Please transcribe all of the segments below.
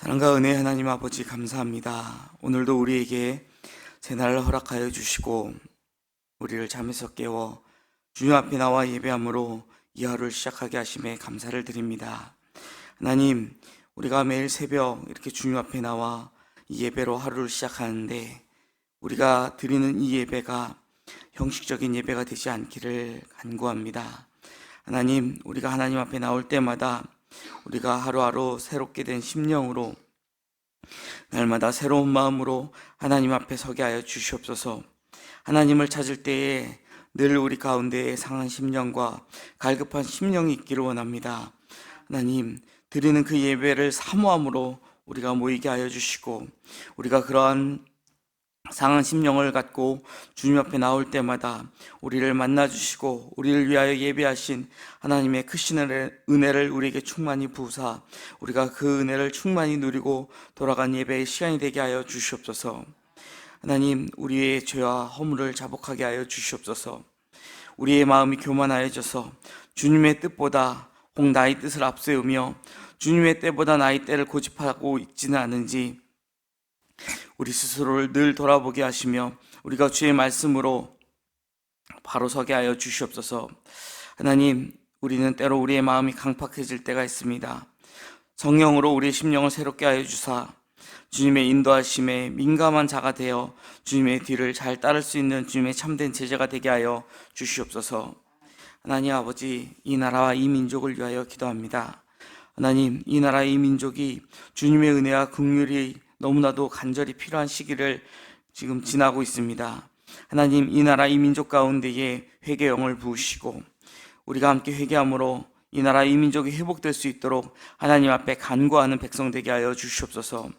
사랑과 은혜 하나님 아버지 감사합니다. 오늘도 우리에게 새날을 허락하여 주시고 우리를 잠에서 깨워 주님 앞에 나와 예배함으로 이 하루를 시작하게 하심에 감사를 드립니다. 하나님, 우리가 매일 새벽 이렇게 주님 앞에 나와 이 예배로 하루를 시작하는데 우리가 드리는 이 예배가 형식적인 예배가 되지 않기를 간구합니다. 하나님, 우리가 하나님 앞에 나올 때마다 우리가 하루하루 새롭게 된 심령으로 날마다 새로운 마음으로 하나님 앞에 서게 하여 주시옵소서. 하나님을 찾을 때에 늘 우리 가운데에 상한 심령과 갈급한 심령이 있기를 원합니다. 하나님, 드리는 그 예배를 사모함으로 우리가 모이게 하여 주시고 우리가 그러한 상한 심령을 갖고 주님 앞에 나올 때마다 우리를 만나주시고 우리를 위하여 예배하신 하나님의 크신 은혜를 우리에게 충만히 부으사 우리가 그 은혜를 충만히 누리고 돌아간 예배의 시간이 되게 하여 주시옵소서. 하나님, 우리의 죄와 허물을 자복하게 하여 주시옵소서. 우리의 마음이 교만하여져서 주님의 뜻보다 혹 나의 뜻을 앞세우며 주님의 때보다 나의 때를 고집하고 있지는 않은지 우리 스스로를 늘 돌아보게 하시며 우리가 주의 말씀으로 바로 서게 하여 주시옵소서. 하나님, 우리는 때로 우리의 마음이 강팍해질 때가 있습니다. 성령으로 우리의 심령을 새롭게 하여 주사 주님의 인도하심에 민감한 자가 되어 주님의 뒤를 잘 따를 수 있는 주님의 참된 제자가 되게 하여 주시옵소서. 하나님 아버지, 이 나라와 이 민족을 위하여 기도합니다. 하나님, 이 나라 이 민족이 주님의 은혜와 긍휼이 너무나도 간절히 필요한 시기를 지금 지나고 있습니다. 하나님, 이 나라 이 민족 가운데에 회개 영을 부으시고 우리가 함께 회개함으로 이 나라 이 민족이 회복될 수 있도록 하나님 앞에 간구하는 백성 되게 하여 주시옵소서.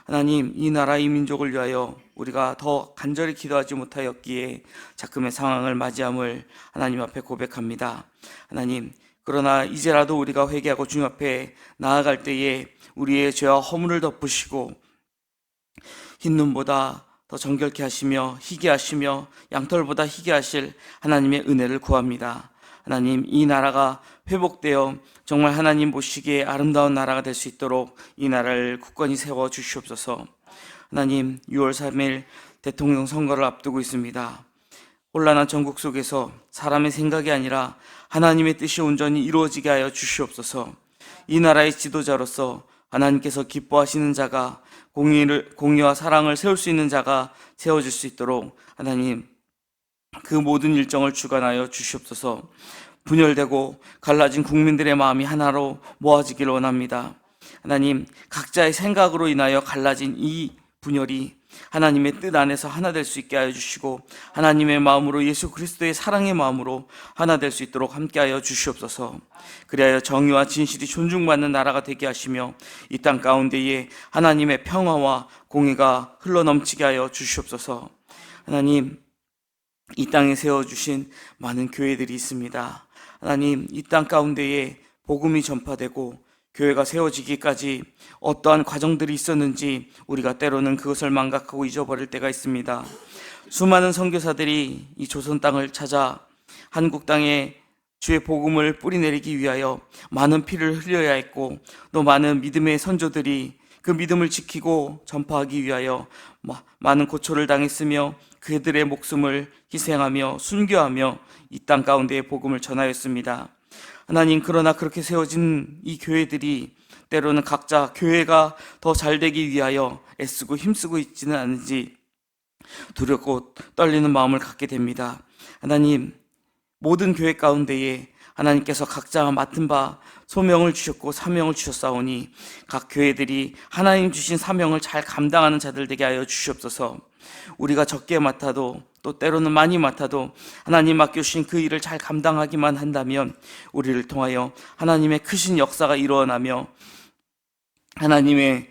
하나님, 이 나라 이 민족을 위하여 우리가 더 간절히 기도하지 못하였기에 작금의 상황을 맞이함을 하나님 앞에 고백합니다. 하나님, 그러나 이제라도 우리가 회개하고 주님 앞에 나아갈 때에 우리의 죄와 허물을 덮으시고 흰 눈보다 더 정결케 하시며 희게 하시며 양털보다 희게 하실 하나님의 은혜를 구합니다. 하나님, 이 나라가 회복되어 정말 하나님 보시기에 아름다운 나라가 될 수 있도록 이 나라를 굳건히 세워 주시옵소서. 하나님, 6월 3일 대통령 선거를 앞두고 있습니다. 혼란한 전국 속에서 사람의 생각이 아니라 하나님의 뜻이 온전히 이루어지게 하여 주시옵소서. 이 나라의 지도자로서 하나님께서 기뻐하시는 자가 공의와 사랑을 세울 수 있는 자가 세워질 수 있도록 하나님 그 모든 일정을 주관하여 주시옵소서. 분열되고 갈라진 국민들의 마음이 하나로 모아지기를 원합니다. 하나님, 각자의 생각으로 인하여 갈라진 이 분열이 하나님의 뜻 안에서 하나 될 수 있게 하여 주시고 하나님의 마음으로 예수 그리스도의 사랑의 마음으로 하나 될 수 있도록 함께하여 주시옵소서. 그리하여 정의와 진실이 존중받는 나라가 되게 하시며 이 땅 가운데에 하나님의 평화와 공의가 흘러넘치게 하여 주시옵소서. 하나님, 이 땅에 세워주신 많은 교회들이 있습니다. 하나님, 이 땅 가운데에 복음이 전파되고 교회가 세워지기까지 어떠한 과정들이 있었는지 우리가 때로는 그것을 망각하고 잊어버릴 때가 있습니다. 수많은 선교사들이 이 조선 땅을 찾아 한국 땅에 주의 복음을 뿌리내리기 위하여 많은 피를 흘려야 했고 또 많은 믿음의 선조들이 그 믿음을 지키고 전파하기 위하여 많은 고초를 당했으며 그들의 목숨을 희생하며 순교하며 이 땅 가운데에 복음을 전하였습니다. 하나님, 그러나 그렇게 세워진 이 교회들이 때로는 각자 교회가 더 잘되기 위하여 애쓰고 힘쓰고 있지는 않은지 두렵고 떨리는 마음을 갖게 됩니다. 하나님, 모든 교회 가운데에 하나님께서 각자 맡은 바 소명을 주셨고 사명을 주셨사오니 각 교회들이 하나님 주신 사명을 잘 감당하는 자들 되게 하여 주시옵소서. 우리가 적게 맡아도 또 때로는 많이 맡아도 하나님 맡겨주신 그 일을 잘 감당하기만 한다면 우리를 통하여 하나님의 크신 역사가 일어나며 하나님의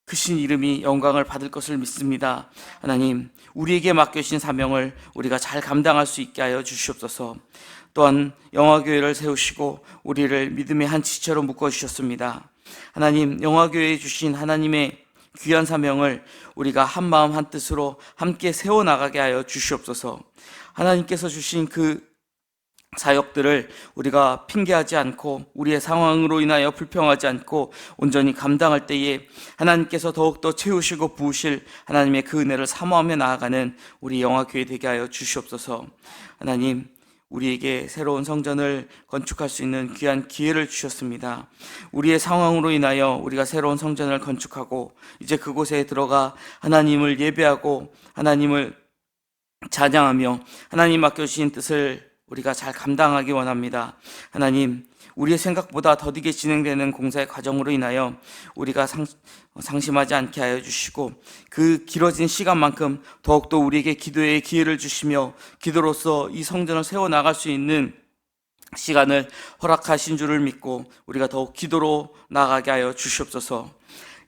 크신 이름이 영광을 받을 것을 믿습니다. 하나님, 우리에게 맡겨주신 사명을 우리가 잘 감당할 수 있게 하여 주시옵소서. 또한 영화교회를 세우시고 우리를 믿음의 한 지체로 묶어주셨습니다. 하나님, 영화교회에 주신 하나님의 귀한 사명을 우리가 한 마음 한 뜻으로 함께 세워나가게 하여 주시옵소서. 하나님께서 주신 그 사역들을 우리가 핑계하지 않고 우리의 상황으로 인하여 불평하지 않고 온전히 감당할 때에 하나님께서 더욱더 채우시고 부으실 하나님의 그 은혜를 사모하며 나아가는 우리 영화교회 되게 하여 주시옵소서. 하나님, 우리에게 새로운 성전을 건축할 수 있는 귀한 기회를 주셨습니다. 우리의 상황으로 인하여 우리가 새로운 성전을 건축하고 이제 그곳에 들어가 하나님을 예배하고 하나님을 찬양하며 하나님 맡겨주신 뜻을 우리가 잘 감당하기 원합니다. 하나님, 우리의 생각보다 더디게 진행되는 공사의 과정으로 인하여 우리가 상심하지 않게 하여 주시고 그 길어진 시간만큼 더욱더 우리에게 기도의 기회를 주시며 기도로서 이 성전을 세워나갈 수 있는 시간을 허락하신 줄을 믿고 우리가 더욱 기도로 나아가게 하여 주시옵소서.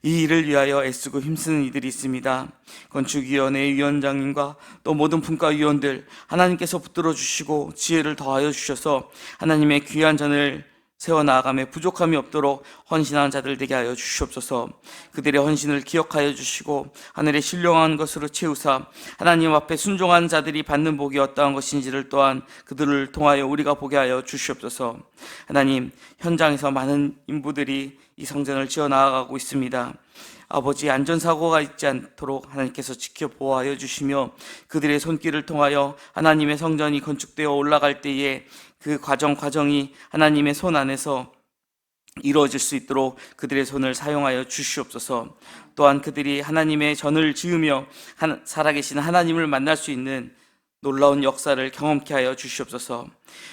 이 일을 위하여 애쓰고 힘쓰는 이들이 있습니다. 건축위원회 위원장님과 또 모든 분과위원들, 하나님께서 붙들어 주시고 지혜를 더하여 주셔서 하나님의 귀한 전을 세워나가며 부족함이 없도록 헌신하는 자들 되게 하여 주시옵소서. 그들의 헌신을 기억하여 주시고 하늘에 신령한 것으로 채우사 하나님 앞에 순종한 자들이 받는 복이 어떠한 것인지를 또한 그들을 통하여 우리가 보게 하여 주시옵소서. 하나님, 현장에서 많은 인부들이 이 성전을 지어 나아가고 있습니다. 아버지, 안전사고가 있지 않도록 하나님께서 지켜 보호하여 주시며 그들의 손길을 통하여 하나님의 성전이 건축되어 올라갈 때에 그 과정이 하나님의 손 안에서 이루어질 수 있도록 그들의 손을 사용하여 주시옵소서. 또한 그들이 하나님의 전을 지으며 살아계신 하나님을 만날 수 있는 놀라운 역사를 경험케 하여 주시옵소서.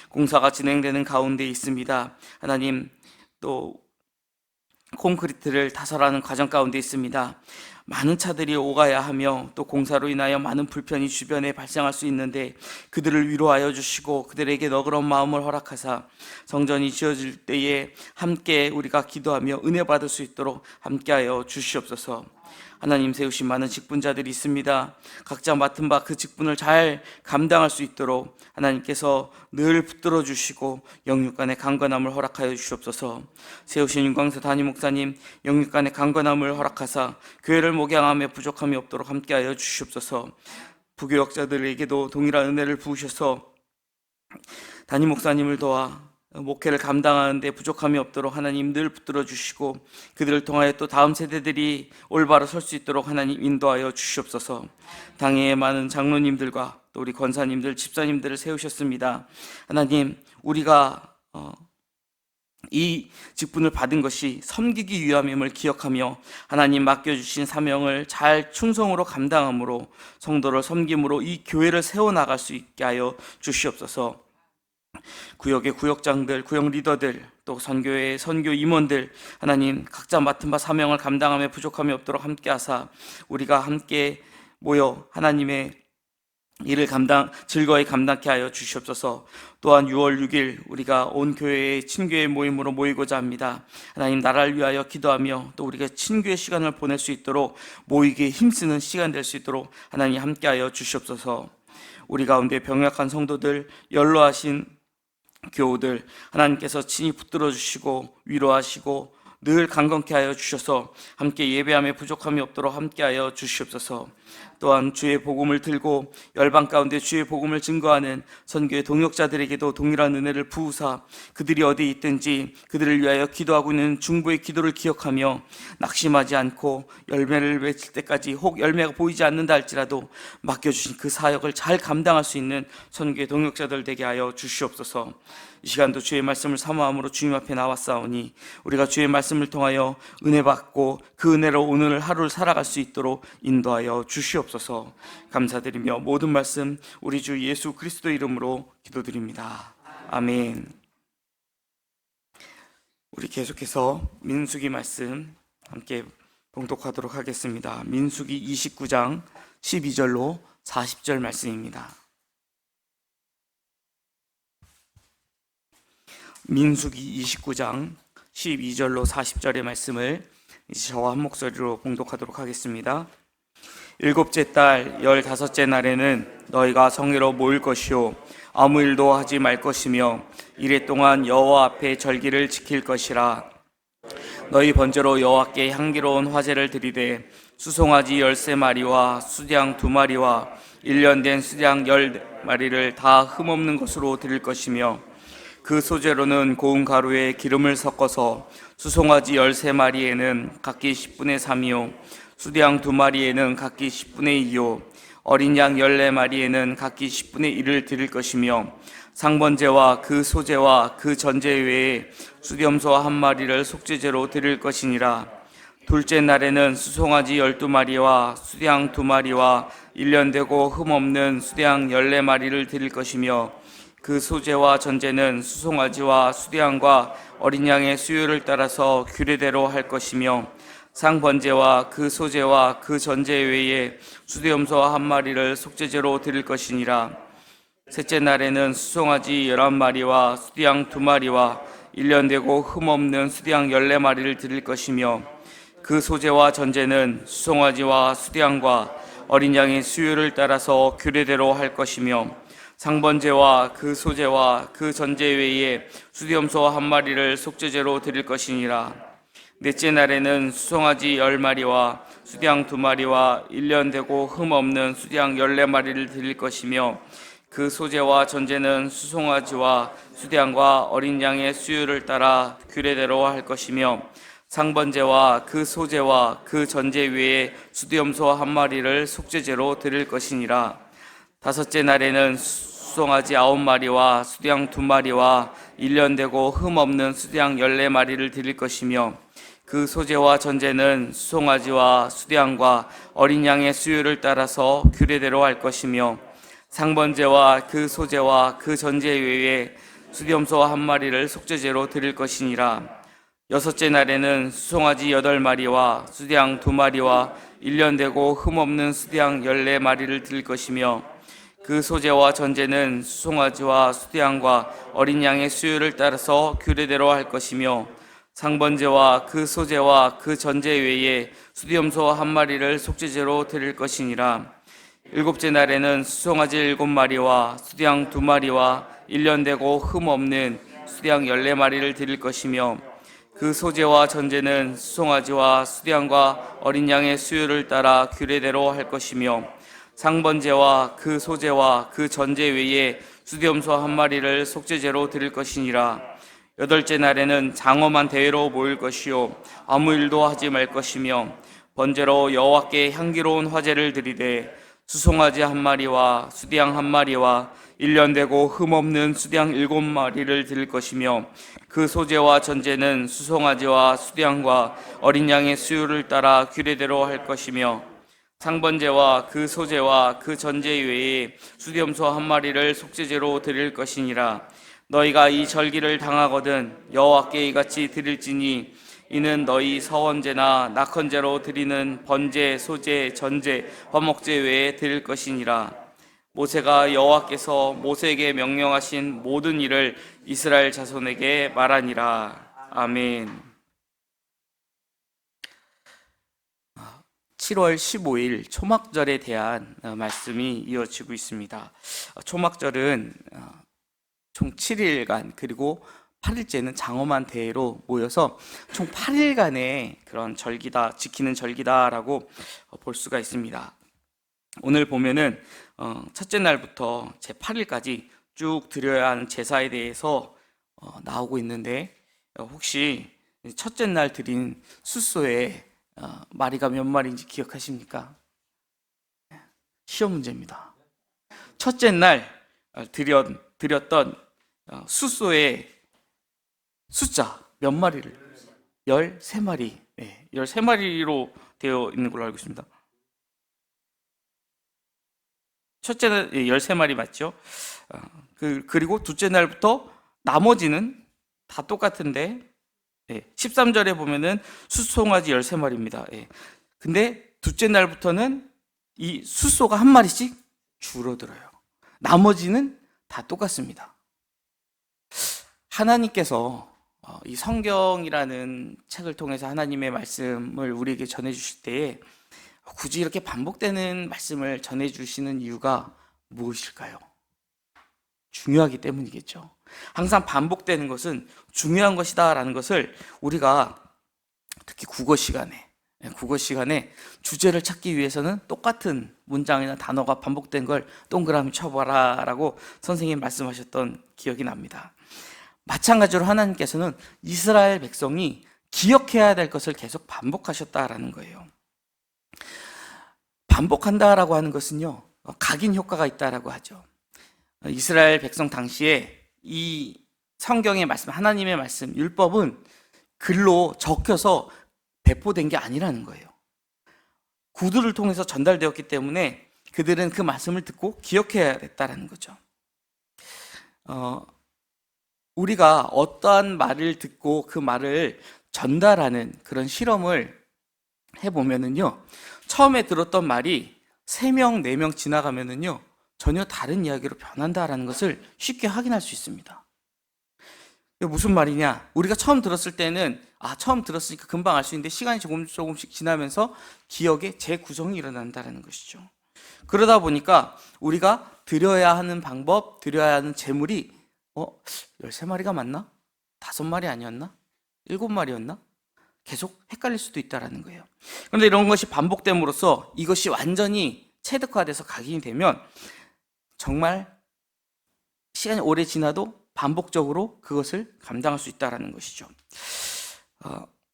공사가 진행되는 가운데 있습니다. 하나님, 또 콘크리트를 타설하는 과정 가운데 있습니다. 많은 차들이 오가야 하며 또 공사로 인하여 많은 불편이 주변에 발생할 수 있는데 그들을 위로하여 주시고 그들에게 너그러운 마음을 허락하사 성전이 지어질 때에 함께 우리가 기도하며 은혜 받을 수 있도록 함께하여 주시옵소서. 하나님, 세우신 많은 직분자들이 있습니다. 각자 맡은 바 그 직분을 잘 감당할 수 있도록 하나님께서 늘 붙들어 주시고 영육간의 강건함을 허락하여 주시옵소서. 세우신 윤광수 담임 목사님, 영육간의 강건함을 허락하사 교회를 목양하며 부족함이 없도록 함께하여 주시옵소서. 부교역자들에게도 동일한 은혜를 부으셔서 담임 목사님을 도와 목회를 감당하는 데 부족함이 없도록 하나님 늘 붙들어 주시고 그들을 통하여 또 다음 세대들이 올바로 설 수 있도록 하나님 인도하여 주시옵소서. 당회의 많은 장로님들과 또 우리 권사님들, 집사님들을 세우셨습니다. 하나님, 우리가 이 직분을 받은 것이 섬기기 위함임을 기억하며 하나님 맡겨주신 사명을 잘 충성으로 감당함으로 성도를 섬김으로 이 교회를 세워나갈 수 있게 하여 주시옵소서. 구역의 구역장들, 구역 리더들, 또 선교의 선교 임원들, 하나님 각자 맡은 바 사명을 감당하며 부족함이 없도록 함께하사 우리가 함께 모여 하나님의 일을 즐거이 감당케 하여 주시옵소서. 또한 6월 6일 우리가 온 교회의 친교회 모임으로 모이고자 합니다. 하나님, 나라를 위하여 기도하며 또 우리가 친교의 시간을 보낼 수 있도록 모이기에 힘쓰는 시간 될 수 있도록 하나님 함께하여 주시옵소서. 우리 가운데 병약한 성도들, 연로하신 교우들 하나님께서 친히 붙들어 주시고 위로하시고 늘 강건케 하여 주셔서 함께 예배함에 부족함이 없도록 함께하여 주시옵소서. 또한 주의 복음을 들고 열방 가운데 주의 복음을 증거하는 선교의 동역자들에게도 동일한 은혜를 부으사 그들이 어디 있든지 그들을 위하여 기도하고 있는 중보의 기도를 기억하며 낙심하지 않고 열매를 맺을 때까지 혹 열매가 보이지 않는다 할지라도 맡겨주신 그 사역을 잘 감당할 수 있는 선교의 동역자들 되게 하여 주시옵소서. 이 시간도 주의 말씀을 사모함으로 주님 앞에 나왔사오니 우리가 주의 말씀을 통하여 은혜 받고 그 은혜로 오늘 하루를 살아갈 수 있도록 인도하여 주시옵소서. 감사드리며 모든 말씀 우리 주 예수 그리스도 이름으로 기도드립니다. 아멘. 우리 계속해서 민수기 말씀 함께 봉독하도록 하겠습니다. 민수기 29장 12절로 40절 말씀입니다. 민수기 29장 12절로 40절의 말씀을 이제 저와 한 목소리로 봉독하도록 하겠습니다. 일곱째 달 15째 날에는 너희가 성회로 모일 것이요 아무 일도 하지 말 것이며 이래 동안 여호와 앞에 절기를 지킬 것이라. 너희 번제로 여호와께 향기로운 화제를 드리되 수송아지 13마리와 수양 2마리와 1년 된 수양 10마리를 다 흠없는 것으로 드릴 것이며 그 소재로는 고운 가루에 기름을 섞어서 수송아지 13마리에는 각기 10분의 3이요 수양 2마리에는 각기 10분의 2요 어린 양 14마리에는 각기 10분의 1을 드릴 것이며 상번제와 그 소제와 그 전제 외에 수염소 1마리를 속죄제로 드릴 것이니라. 둘째 날에는 수송아지 12마리와 수양 2마리와 1년 되고 흠없는 수양 14마리를 드릴 것이며 그 소제와 전제는 수송아지와 수양과 어린 양의 수요를 따라서 규례대로 할 것이며 상번제와 그 소제와 그 전제 외에 수염소 1마리를 속죄제로 드릴 것이니라. 셋째 날에는 수송아지 11마리와 수양 2마리와 1년 되고 흠없는 수양 14마리를 드릴 것이며 그 소제와 전제는 수송아지와 수양과 어린 양의 수요를 따라서 규례대로 할 것이며 상번제와 그 소제와 그 전제 외에 수염소 1마리를 속죄제로 드릴 것이니라. 넷째 날에는 수송아지 10마리와 수양 2마리와 1년 되고 흠없는 수양 14마리를 드릴 것이며 그 소제와 전제는 수송아지와 수양과 어린 양의 수요를 따라 규례대로 할 것이며 상번제와 그 소제와 그 전제 외에 수염소 1마리를 속죄제로 드릴 것이니라. 다섯째 날에는 수송아지 9마리와 수양 2마리와 1년 되고 흠없는 수양 14마리를 드릴 것이며 그 소제와 전제는 수송아지와 수양과 어린 양의 수요를 따라서 규례대로 할 것이며 상번제와 그 소제와 그 전제 외에 수염소 1마리를 속죄제로 드릴 것이니라. 여섯째 날에는 수송아지 8마리와 수양 2마리와 1년 되고 흠없는 수양 14마리를 드릴 것이며 그 소제와 전제는 수송아지와 수양과 어린 양의 수요를 따라서 규례대로 할 것이며 상번제와 그 소제와 그 전제 외에 수염소 1마리를 속죄제로 드릴 것이니라. 일곱째 날에는 수송아지 7마리와 수양 2마리와 1년 되고 흠없는 수양 14마리를 드릴 것이며 그 소제와 전제는 수송아지와 수양과 어린 양의 수요를 따라 규례대로 할 것이며 상번제와 그 소제와 그 전제 외에 수염소 1마리를 속죄제로 드릴 것이니라. 여덟째 날에는 장엄한 대회로 모일 것이요 아무 일도 하지 말 것이며 번제로 여호와께 향기로운 화제를 드리되 수송아지 1마리와 수양 1마리와 1년 되고 흠없는 수양 7마리를 드릴 것이며 그 소제와 전제는 수송아지와 수양과 어린 양의 수요를 따라 규례대로 할 것이며 상번제와 그 소제와 그 전제 외에 수염소 1마리를 속죄제로 드릴 것이니라. 너희가 이 절기를 당하거든 여호와께 이같이 드릴지니 이는 너희 서원제나 낙헌제로 드리는 번제, 소제, 전제, 화목제 외에 드릴 것이니라. 모세가 여호와께서 모세에게 명령하신 모든 일을 이스라엘 자손에게 말하니라. 아멘. 7월 15일 초막절에 대한 말씀이 이어지고 있습니다. 초막절은 총 7일간 그리고 8일째는 장엄한 대회로 모여서 총 8일간의 그런 절기다, 지키는 절기다라고 볼 수가 있습니다. 오늘 보면은 첫째 날부터 제 8일까지 쭉 드려야 하는 제사에 대해서 나오고 있는데 혹시 첫째 날 드린 숫소에 마리가 몇 마리인지 기억하십니까? 시험 문제입니다. 첫째 날 드렸던 숫소의 숫자 몇 마리를? 13마리. 네, 13마리로 되어 있는 걸로 알고 있습니다. 첫째는 13마리 맞죠? 그리고 둘째 날부터 나머지는 다 똑같은데 13절에 보면은 숫송아지 13마리입니다. 근데 둘째 날부터는 이 숫소가 한 마리씩 줄어들어요. 나머지는 다 똑같습니다. 하나님께서 이 성경이라는 책을 통해서 하나님의 말씀을 우리에게 전해주실 때에 굳이 이렇게 반복되는 말씀을 전해주시는 이유가 무엇일까요? 중요하기 때문이겠죠. 항상 반복되는 것은 중요한 것이다 라는 것을 우리가 특히 국어 시간에 국어 시간에 주제를 찾기 위해서는 똑같은 문장이나 단어가 반복된 걸 동그라미 쳐봐라 라고 선생님이 말씀하셨던 기억이 납니다. 마찬가지로 하나님께서는 이스라엘 백성이 기억해야 될 것을 계속 반복하셨다라는 거예요. 반복한다라고 하는 것은요, 각인 효과가 있다라고 하죠. 이스라엘 백성 당시에 이 성경의 말씀, 하나님의 말씀, 율법은 글로 적혀서 배포된 게 아니라는 거예요. 구두를 통해서 전달되었기 때문에 그들은 그 말씀을 듣고 기억해야 됐다라는 거죠. 우리가 어떠한 말을 듣고 그 말을 전달하는 그런 실험을 해보면은요, 처음에 들었던 말이 3명, 4명 지나가면은요, 전혀 다른 이야기로 변한다라는 것을 쉽게 확인할 수 있습니다. 이게 무슨 말이냐? 우리가 처음 들었을 때는 처음 들었으니까 금방 알 수 있는데 시간이 조금씩 지나면서 기억에 재구성이 일어난다는 것이죠. 그러다 보니까 우리가 드려야 하는 방법, 드려야 하는 재물이 13마리가 맞나? 5마리 아니었나? 7마리였나? 계속 헷갈릴 수도 있다는 거예요. 그런데 이런 것이 반복됨으로써 이것이 완전히 체득화돼서 각인이 되면 정말 시간이 오래 지나도 반복적으로 그것을 감당할 수 있다는 것이죠.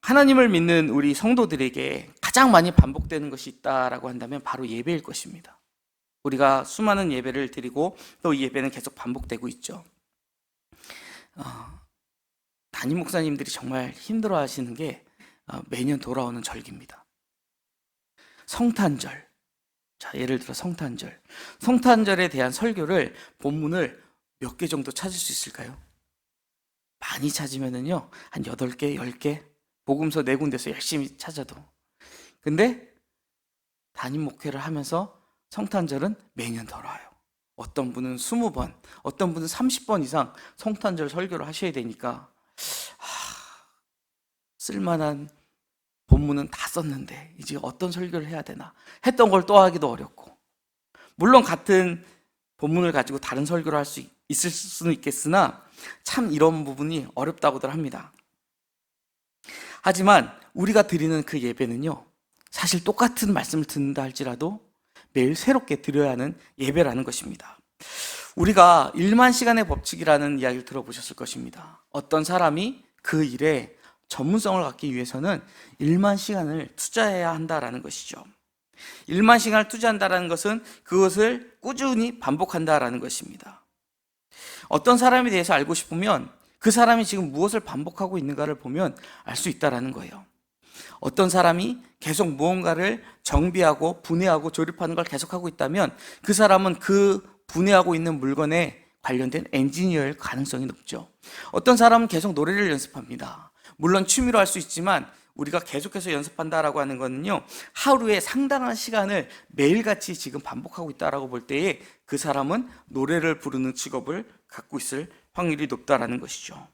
하나님을 믿는 우리 성도들에게 가장 많이 반복되는 것이 있다라고 한다면 바로 예배일 것입니다. 우리가 수많은 예배를 드리고 또 이 예배는 계속 반복되고 있죠. 담임 목사님들이 정말 힘들어 하시는 게 매년 돌아오는 절기입니다. 성탄절. 자, 예를 들어 성탄절. 성탄절에 대한 설교를, 본문을 몇 개 정도 찾을 수 있을까요? 많이 찾으면은요, 한 8개, 10개, 복음서 4군데서 열심히 찾아도. 근데 담임 목회를 하면서 성탄절은 매년 돌아와요. 어떤 분은 20번, 어떤 분은 30번 이상 성탄절 설교를 하셔야 되니까 쓸만한 본문은 다 썼는데 이제 어떤 설교를 해야 되나 했던 걸 또 하기도 어렵고, 물론 같은 본문을 가지고 다른 설교를 할 수 있을 수는 있겠으나 참 이런 부분이 어렵다고들 합니다. 하지만 우리가 드리는 그 예배는요, 사실 똑같은 말씀을 듣는다 할지라도 매일 새롭게 드려야 하는 예배라는 것입니다. 우리가 1만 시간의 법칙이라는 이야기를 들어보셨을 것입니다. 어떤 사람이 그 일에 전문성을 갖기 위해서는 1만 시간을 투자해야 한다라는 것이죠. 1만 시간을 투자한다는 것은 그것을 꾸준히 반복한다라는 것입니다. 어떤 사람에 대해서 알고 싶으면 그 사람이 지금 무엇을 반복하고 있는가를 보면 알 수 있다라는 거예요. 어떤 사람이 계속 무언가를 정비하고 분해하고 조립하는 걸 계속하고 있다면 그 사람은 그 분해하고 있는 물건에 관련된 엔지니어일 가능성이 높죠. 어떤 사람은 계속 노래를 연습합니다. 물론 취미로 할 수 있지만 우리가 계속해서 연습한다라고 하는 거는요, 하루에 상당한 시간을 매일같이 지금 반복하고 있다라고 볼 때에 그 사람은 노래를 부르는 직업을 갖고 있을 확률이 높다라는 것이죠.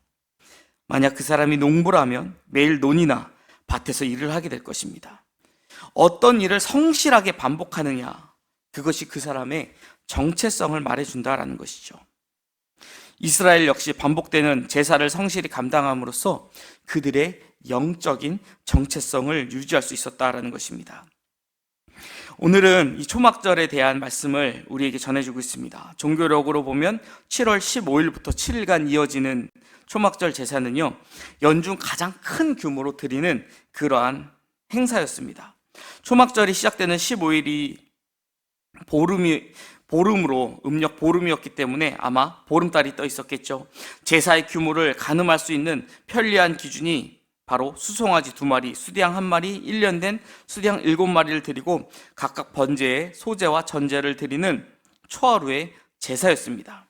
만약 그 사람이 농부라면 매일 논이나 밭에서 일을 하게 될 것입니다. 어떤 일을 성실하게 반복하느냐, 그것이 그 사람의 정체성을 말해준다라는 것이죠. 이스라엘 역시 반복되는 제사를 성실히 감당함으로써 그들의 영적인 정체성을 유지할 수 있었다라는 것입니다. 오늘은 이 초막절에 대한 말씀을 우리에게 전해주고 있습니다. 종교력으로 보면 7월 15일부터 7일간 이어지는 초막절 제사는요, 연중 가장 큰 규모로 드리는 그러한 행사였습니다. 초막절이 시작되는 15일이 보름으로 음력 보름이었기 때문에 아마 보름달이 떠 있었겠죠. 제사의 규모를 가늠할 수 있는 편리한 기준이 바로 수송아지 2마리, 수디양 1마리, 1년 된 수디양 7마리를 드리고 각각 번제에 소제와 전제를 드리는 초하루의 제사였습니다.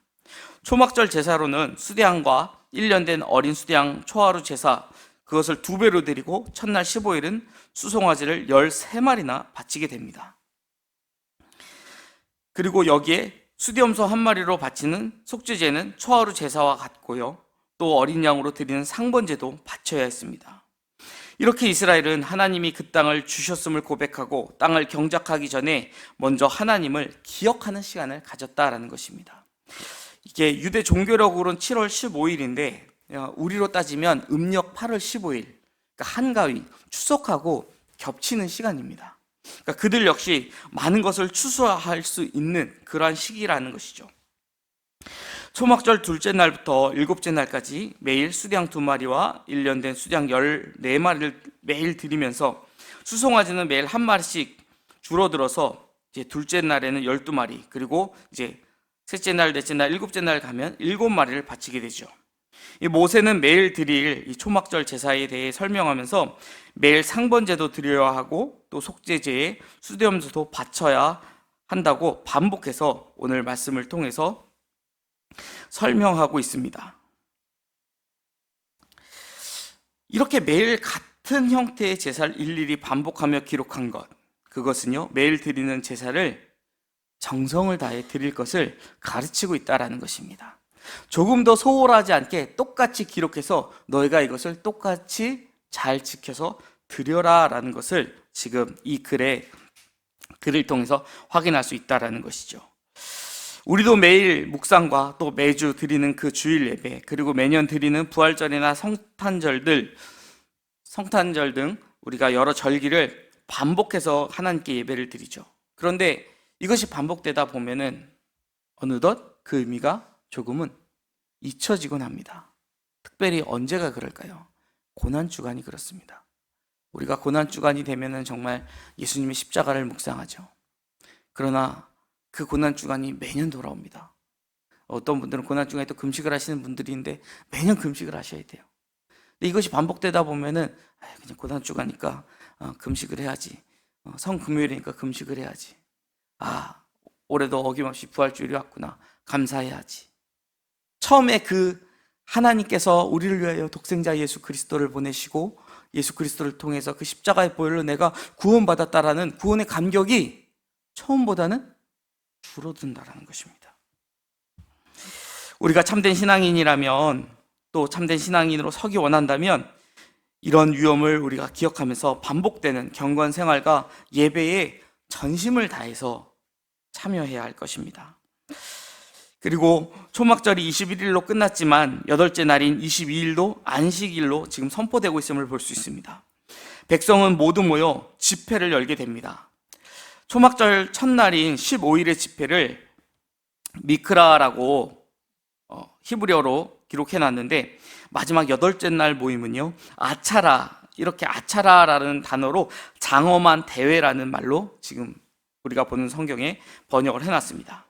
초막절 제사로는 수디양과 1년 된 어린 수디양 초하루 제사, 그것을 2배로 드리고 첫날 15일은 수송아지를 13마리나 바치게 됩니다. 그리고 여기에 수디염소 1마리로 바치는 속죄제는 초하루 제사와 같고요, 또 어린 양으로 드리는 상번제도 바쳐야 했습니다. 이렇게 이스라엘은 하나님이 그 땅을 주셨음을 고백하고 땅을 경작하기 전에 먼저 하나님을 기억하는 시간을 가졌다라는 것입니다. 이게 유대 종교력으로는 7월 15일인데 우리로 따지면 음력 8월 15일, 그러니까 한가위, 추석하고 겹치는 시간입니다. 그러니까 그들 역시 많은 것을 추수할 수 있는 그러한 시기라는 것이죠. 초막절 둘째 날부터 일곱째 날까지 매일 수양 2마리와 1년 된 수양 14마리를 매일 드리면서 수송아지는 매일 한 마리씩 줄어들어서 이제 둘째 날에는 12마리, 그리고 이제 셋째 날, 넷째 날, 일곱째 날 가면 7마리를 바치게 되죠. 이 모세는 매일 드릴 이 초막절 제사에 대해 설명하면서 매일 상번제도 드려야 하고 또 속죄제에 수염소도 바쳐야 한다고 반복해서 오늘 말씀을 통해서 설명하고 있습니다. 이렇게 매일 같은 형태의 제사를 일일이 반복하며 기록한 것, 그것은요, 매일 드리는 제사를 정성을 다해 드릴 것을 가르치고 있다는 것입니다. 조금 더 소홀하지 않게 똑같이 기록해서 너희가 이것을 똑같이 잘 지켜서 드려라 라는 것을 지금 이 글을 통해서 확인할 수 있다는 것이죠. 우리도 매일 묵상과 또 매주 드리는 그 주일 예배, 그리고 매년 드리는 부활절이나 성탄절 등 우리가 여러 절기를 반복해서 하나님께 예배를 드리죠. 그런데 이것이 반복되다 보면은 어느덧 그 의미가 조금은 잊혀지곤 합니다. 특별히 언제가 그럴까요? 고난주간이 그렇습니다. 우리가 고난주간이 되면은 정말 예수님의 십자가를 묵상하죠. 그러나 그 고난주간이 매년 돌아옵니다. 어떤 분들은 고난주간에 또 금식을 하시는 분들인데 매년 금식을 하셔야 돼요. 근데 이것이 반복되다 보면은 그냥 고난주간이니까 금식을 해야지. 성금요일이니까 금식을 해야지. 올해도 어김없이 부활주일이 왔구나. 감사해야지. 처음에 그 하나님께서 우리를 위하여 독생자 예수 그리스도를 보내시고 예수 그리스도를 통해서 그 십자가의 보혈로 내가 구원받았다라는 구원의 감격이 처음보다는 줄어든다라는 것입니다. 우리가 참된 신앙인이라면, 또 참된 신앙인으로 서기 원한다면 이런 위험을 우리가 기억하면서 반복되는 경건 생활과 예배에 전심을 다해서 참여해야 할 것입니다. 그리고 초막절이 21일로 끝났지만 8째 날인 22일도 안식일로 지금 선포되고 있음을 볼 수 있습니다. 백성은 모두 모여 집회를 열게 됩니다. 초막절 첫날인 15일의 집회를 미크라라고 히브리어로 기록해놨는데, 마지막 8째 날 모임은요, 이렇게 아차라라는 단어로 장엄한 대회라는 말로 지금 우리가 보는 성경에 번역을 해놨습니다.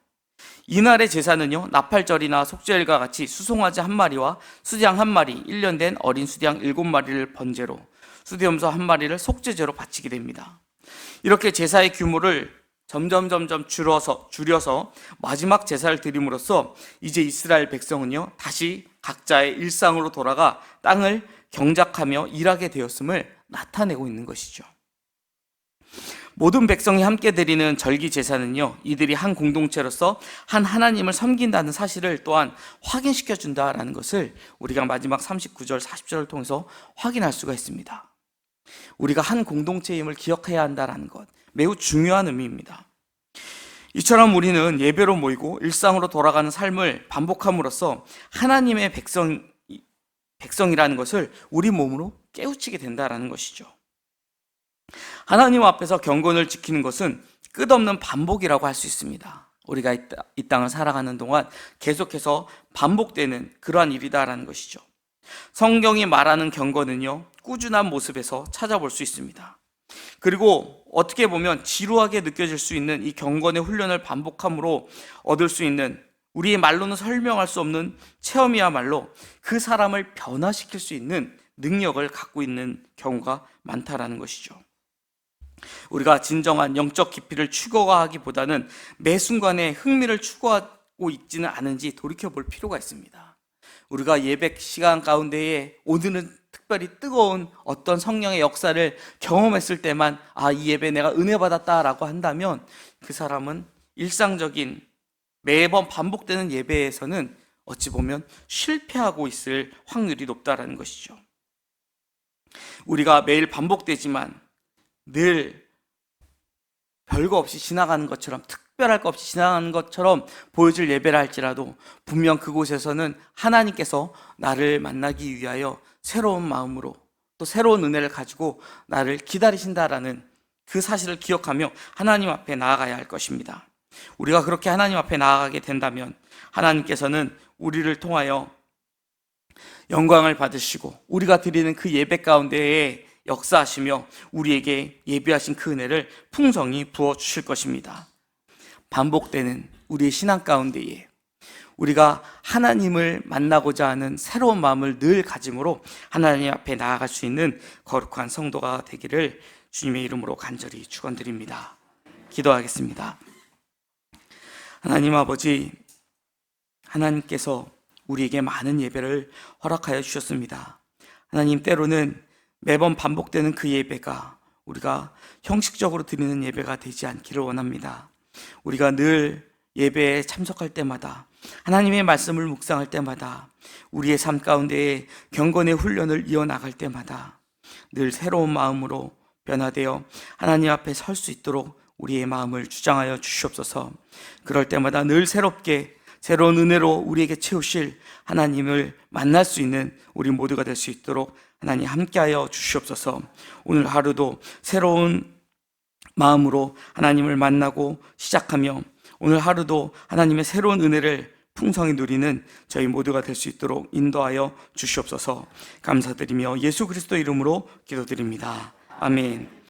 이날의 제사는요, 나팔절이나 속죄일과 같이 수송아지 1마리와 수양 1마리, 1년 된 어린 수양 7마리를 번제로, 수염소 1마리를 속죄제로 바치게 됩니다. 이렇게 제사의 규모를 점점 줄여서 마지막 제사를 드림으로써 이제 이스라엘 백성은요, 다시 각자의 일상으로 돌아가 땅을 경작하며 일하게 되었음을 나타내고 있는 것이죠. 모든 백성이 함께 드리는 절기 제사는요, 이들이 한 공동체로서 한 하나님을 섬긴다는 사실을 또한 확인시켜 준다라는 것을 우리가 마지막 39절, 40절을 통해서 확인할 수가 있습니다. 우리가 한 공동체임을 기억해야 한다는 것, 매우 중요한 의미입니다. 이처럼 우리는 예배로 모이고 일상으로 돌아가는 삶을 반복함으로써 하나님의 백성이라는 것을 우리 몸으로 깨우치게 된다는 것이죠. 하나님 앞에서 경건을 지키는 것은 끝없는 반복이라고 할 수 있습니다. 우리가 이 땅을 살아가는 동안 계속해서 반복되는 그러한 일이다라는 것이죠. 성경이 말하는 경건은요, 꾸준한 모습에서 찾아볼 수 있습니다. 그리고 어떻게 보면 지루하게 느껴질 수 있는 이 경건의 훈련을 반복함으로 얻을 수 있는, 우리의 말로는 설명할 수 없는 체험이야말로 그 사람을 변화시킬 수 있는 능력을 갖고 있는 경우가 많다라는 것이죠. 우리가 진정한 영적 깊이를 추구하기보다는 매 순간에 흥미를 추구하고 있지는 않은지 돌이켜볼 필요가 있습니다. 우리가 예배 시간 가운데에 오늘은 특별히 뜨거운 어떤 성령의 역사를 경험했을 때만 이 예배 내가 은혜 받았다라고 한다면 그 사람은 일상적인 매번 반복되는 예배에서는 어찌 보면 실패하고 있을 확률이 높다라는 것이죠. 우리가 매일 반복되지만 늘 별거 없이 지나가는 것처럼, 특별할 것 없이 지나가는 것처럼 보여질 예배라 할지라도 분명 그곳에서는 하나님께서 나를 만나기 위하여 새로운 마음으로 또 새로운 은혜를 가지고 나를 기다리신다라는 그 사실을 기억하며 하나님 앞에 나아가야 할 것입니다. 우리가 그렇게 하나님 앞에 나아가게 된다면 하나님께서는 우리를 통하여 영광을 받으시고 우리가 드리는 그 예배 가운데에 역사하시며 우리에게 예비하신 그 은혜를 풍성히 부어주실 것입니다. 반복되는 우리의 신앙 가운데에 우리가 하나님을 만나고자 하는 새로운 마음을 늘 가짐으로 하나님 앞에 나아갈 수 있는 거룩한 성도가 되기를 주님의 이름으로 간절히 축원드립니다. 기도하겠습니다. 하나님 아버지, 하나님께서 우리에게 많은 예배를 허락하여 주셨습니다. 하나님, 때로는 매번 반복되는 그 예배가 우리가 형식적으로 드리는 예배가 되지 않기를 원합니다. 우리가 늘 예배에 참석할 때마다 하나님의 말씀을 묵상할 때마다 우리의 삶 가운데에 경건의 훈련을 이어나갈 때마다 늘 새로운 마음으로 변화되어 하나님 앞에 설 수 있도록 우리의 마음을 주장하여 주시옵소서. 그럴 때마다 늘 새롭게 새로운 은혜로 우리에게 채우실 하나님을 만날 수 있는 우리 모두가 될 수 있도록 하나님 함께하여 주시옵소서. 오늘 하루도 새로운 마음으로 하나님을 만나고 시작하며 오늘 하루도 하나님의 새로운 은혜를 풍성히 누리는 저희 모두가 될 수 있도록 인도하여 주시옵소서. 감사드리며 예수 그리스도 이름으로 기도드립니다. 아멘.